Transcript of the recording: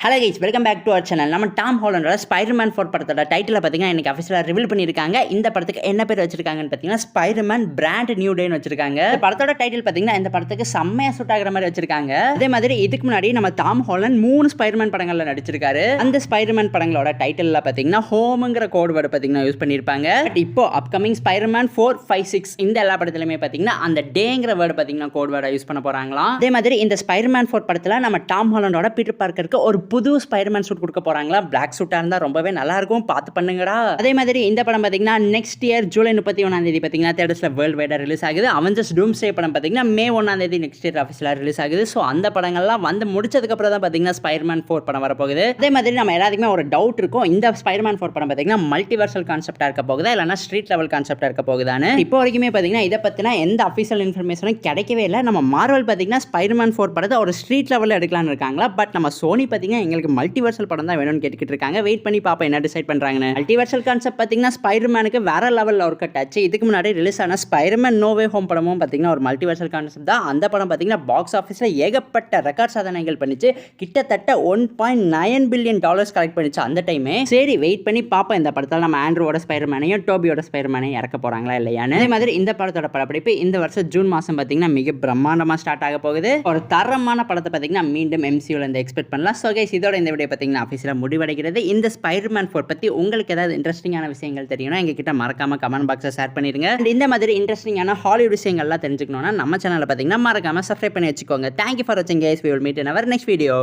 Hello guys, welcome back to our channel. நம்ம Tom ஹாலண்டோட Spiderman 4 படத்தோட டைட்டில் பார்த்தீங்கன்னா இன்னைக்கு அஃபிஷியலாக ரிவீல் பண்ணியிருக்காங்க. இந்த படத்துக்கு என்ன பேர் வச்சிருக்காங்கன்னு பார்த்தீங்கன்னா ஸ்பைடர்மேன் பிராண்ட் நியூ டேன்னு வச்சிருக்காங்க. இந்த படத்தோட டைட்டில் பார்த்தீங்கன்னா இந்த படத்துக்கு செம்மையா சூட் ஆகிற மாதிரி வச்சிருக்காங்க. அதே மாதிரி இதுக்கு முன்னாடி நம்ம டாம் ஹாலண்ட் 3 ஸ்பைடர்மேன் படங்களில் நடிச்சிருக்காரு. அந்த ஸ்பைடர்மேன் படங்களோட டைட்டில் பார்த்தீங்கன்னா ஹோம்ங்கிற கோட் வேர்டு பார்த்தீங்கன்னா யூஸ் பண்ணியிருப்பாங்க. பட் இப்போ அப்கமிங் ஸ்பைடர்மேன் 4, 5, 6 இந்த எல்லா படத்துலையுமே பார்த்தீங்கன்னா அந்த டேங்கிற வேர்டு பார்த்தீங்கன்னா கோட் வேர்டை யூஸ் பண்ண போறாங்களாம். அதே மாதிரி இந்த ஸ்பைடர்மேன் 4 படத்தில் நம்ம டாம் ஹாலண்டோட பீட்டர் பார்க்கருக்கு ஒரு புது ஸ்பைடர்மேன் சூட் கொடுக்க போறாங்களா. பிளாக் சூட்டா இருந்தா ரொம்பவே நல்லா இருக்கும், பார்த்து பண்ணுங்கடா. அதே மாதிரி இந்த படம் பாத்தீங்கன்னா நெக்ஸ்ட் இயர் ஜூலை 31 பாத்தீங்கன்னா தியேட்டர்ஸ்ல வேர்ல்ட் வைடா ரிலீஸ் ஆகுது. அவெஞ்சர்ஸ் டூம்ஸ்டே படம் பாத்தீங்கன்னா மே 1 நெக்ஸ்ட் இயர் ஆஃபீஸ்ல ரிலீஸ் ஆகுது. ஸோ அந்த படங்கள்லாம் வந்து முடிச்சதுக்கு அப்புறம் தான் பாத்தீங்கன்னா ஸ்பைடர்மேன் 4 படம் வரப்போகுது. அதே மாதிரி நம்ம எல்லாத்துக்குமே ஒரு டவுட் இருக்கும், இந்த ஸ்பைடர்மேன் 4 படம் பாத்தீங்கன்னா மல்டிவர்சல் கான்செப்டா இருக்க போகுதா இல்லைன்னா ஸ்ட்ரீட் லெவல் கான்செப்டா இருக்க போகுதான்னு இப்போ வரைக்குமே பாத்தீங்கன்னா இதை பத்தின எந்த அஃபிஷியல் இன்ஃபர்மேஷனும் கிடைக்கவே இல்லை. நம்ம மார்வல் பாத்தீங்கன்னா ஸ்பைடர்மேன் 4 படத்தை ஒரு ஸ்ட்ரீட் லெவலில் எடுக்கலாம்னு இருக்காங்களா. பட் நம்ம சோனி பாத்தீங்கன்னா எங்களுக்கு மல்டிவர்சல் படம் தான் வேணும்னு கேட்டுக்கிட்டு இருக்காங்க. வெயிட் பண்ணி பாப்போம் என்ன டிசைட் பண்றாங்கன்னு. மல்டிவர்சல் கான்செப்ட் பாத்தீங்கன்னா ஸ்பைடர்மேனுக்கு வேற லெவல்ல ஒர்க் அவுட் ஆச்சு. இதுக்கு முன்னாடி ரிலீஸ் ஆன ஸ்பைடர்மேன் நோ வே ஹோம் படமும் பாத்தீங்கன்னா ஒரு மல்டிவர்சல் கான்செப்ட் தான். அந்த படம் பாத்தீங்கன்னா பாக்ஸ் ஆஃபீஸ்ல ஏகப்பட்ட ரெக்கார்ட் சாதனைகள் பண்ணிச்சு. கிட்டத்தட்ட $1.9 பில்லியன் கலெக்ட் பண்ணிச்சு அந்த டைமே. சரி வெயிட் பண்ணி பாப்போம் இந்த படத்தில் நம்ம ஆண்ட்ரூவோட ஸ்பைடர்மேனையும் டோபியோட ஸ்பைடர்மேனையும் இறக்க போறாங்களா இல்லையான்னு. அதே மாதிரி இந்த படத்தோட படப்பிடிப்பு இந்த வருஷம் ஜூன் மாசம் பாத்தீங்கன்னா மிக பிரம்மாண்டமா ஸ்டார்ட் ஆக போகுது. ஒரு தரமான படத்தை பாத்தீங்கன்னா மீண்டும் MCU ல இருந்து எக்ஸ்பெக்ட் பண்ணலாம். சோ கைஸ், இதோட இந்த வீடியோ பாத்தீங்கன்னா ஆஃபீஸில் முடிவடைகிறது. இந்த ஸ்பைடர்மேன் 4 பத்தி உங்களுக்கு ஏதாவது இன்ட்ரெஸ்டிங்கான விஷயங்கள் தெரியும்னா எங்ககிட்ட மறக்காம கமெண்ட் பாக்ஸை ஷேர் பண்ணிருங்க. இந்த மாதிரி இன்ட்ரெஸ்டிங்கான ஹாலிவுட் விஷயங்கள்லாம் தெரிஞ்சுக்கணும்னா நம்ம சேனலை பார்த்தீங்கன்னா மறக்காம சப்ஸ்கிரைப் பண்ணி வச்சுக்கோங்க. தேங்க்யூ ஃபார் வாட்சிங் guys. We will meet in our next video.